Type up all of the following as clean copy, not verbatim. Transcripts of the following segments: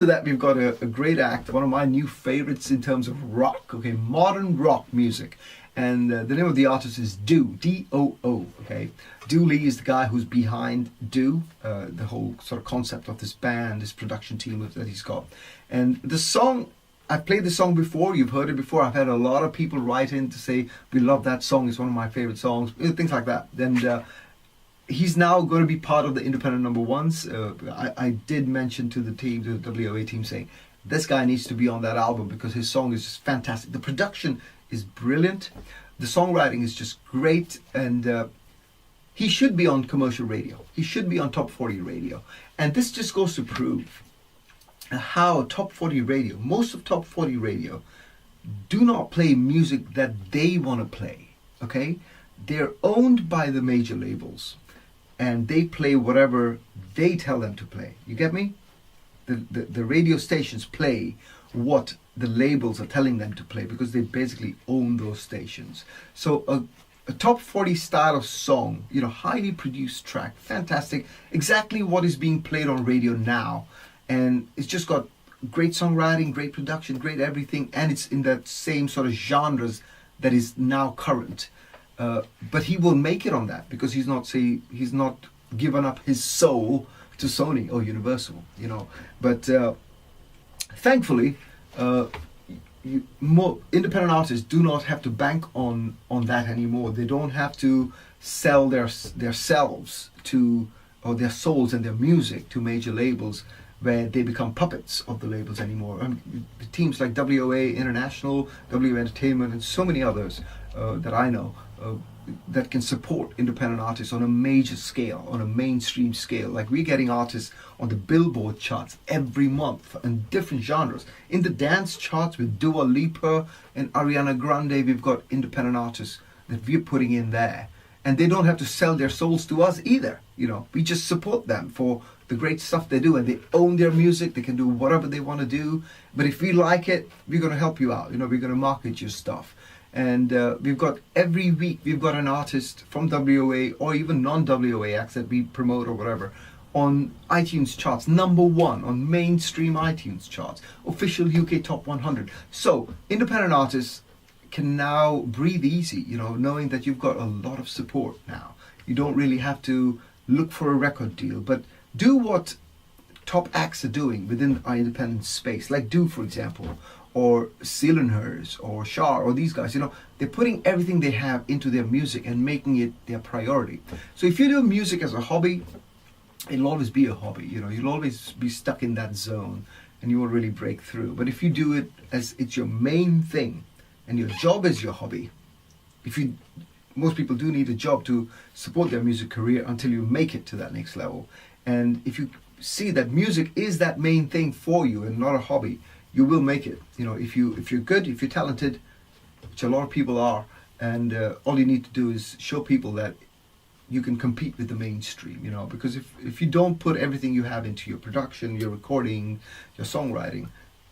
That we've got a great act, one of my new favorites in terms of rock, okay, modern rock music. And the name of the artist is Do, D-O-O, okay. Do Lee is the guy who's behind Do, the whole sort of concept of this band, this production team that he's got. And the song, I've played the song before, you've heard it before. I've had a lot of people write in to say, we love that song, it's one of my favorite songs, things like that. And he's now going to be part of the independent number ones. I did mention to the team, to the WOA team, saying this guy needs to be on that album because his song is just fantastic. The production is brilliant. The songwriting is just great. And he should be on commercial radio. He should be on top 40 radio. And this just goes to prove how top 40 radio, most of top 40 radio, do not play music that they want to play. Okay? They're owned by the major labels. And they play whatever they tell them to play. You get me? The radio stations play what the labels are telling them to play because they basically own those stations. So a top 40 style of song, you know, highly produced track, fantastic, exactly what is being played on radio now. And it's just got great songwriting, great production, great everything, and it's in that same sort of genres that is now current. But he will make it on that because he's not given up his soul to Sony or Universal, you know. But thankfully, more independent artists do not have to bank on that anymore. They don't have to sell their selves to, or their souls and their music to major labels where they become puppets of the labels anymore. Teams like WOA International, WOA Entertainment, and so many others that I know that can support independent artists on a major scale, on a mainstream scale. Like we're getting artists on the Billboard charts every month in different genres. In the dance charts with Dua Lipa and Ariana Grande, we've got independent artists that we're putting in there. And they don't have to sell their souls to us either. You know, we just support them for the great stuff they do, and they own their music. They can do whatever they want to do. But if we like it, we're going to help you out. You know, we're going to market your stuff. And we've got every week, we've got an artist from WOA or even non-WOA acts that we promote or whatever on iTunes charts, #1 on mainstream iTunes charts, official UK Top 100. So independent artists can now breathe easy, you know, knowing that you've got a lot of support now. You don't really have to look for a record deal, but do what top acts are doing within our independent space, like Do, for example, or Seelenhers or Shar or these guys. You know, they're putting everything they have into their music and making it their priority. So if you do music as a hobby, it'll always be a hobby. You know, you'll always be stuck in that zone and you won't really break through. But if you do it as it's your main thing and your job is your hobby, most people do need a job to support their music career until you make it to that next level. And if you see that music is that main thing for you and not a hobby, you will make it. You know, if you're good, if you're talented, which a lot of people are, and all you need to do is show people that you can compete with the mainstream, you know, because if you don't put everything you have into your production, your recording, your songwriting,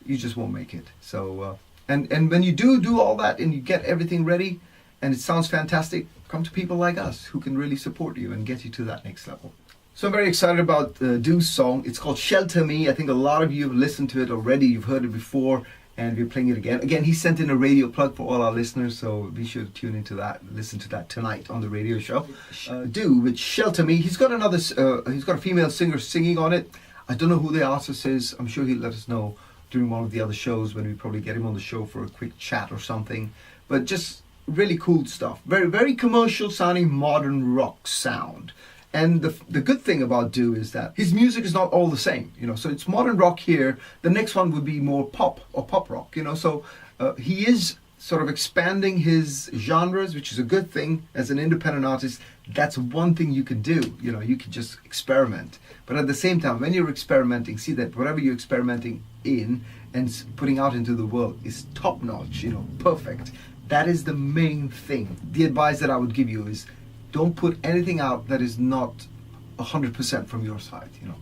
you just won't make it. So, and when you do all that and you get everything ready and it sounds fantastic, come to people like us who can really support you and get you to that next level. So I'm very excited about Do's song. It's called Shelter Me. I think a lot of you have listened to it already. You've heard it before, and we're playing it again. Again, he sent in a radio plug for all our listeners, so be sure to tune into that, listen to that tonight on the radio show. Do with Shelter Me. He's got a female singer singing on it. I don't know who the artist is. I'm sure he'll let us know during one of the other shows when we probably get him on the show for a quick chat or something. But just really cool stuff. Very, very commercial sounding modern rock sound. And the good thing about Do is that his music is not all the same, you know. So it's modern rock here. The next one would be more pop or pop rock, you know. So he is sort of expanding his genres, which is a good thing as an independent artist. That's one thing you can do, you know. You can just experiment. But at the same time, when you're experimenting, see that whatever you're experimenting in and putting out into the world is top notch, you know, perfect. That is the main thing. The advice that I would give you is, don't put anything out that is not 100% from your side, you know.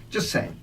Just saying.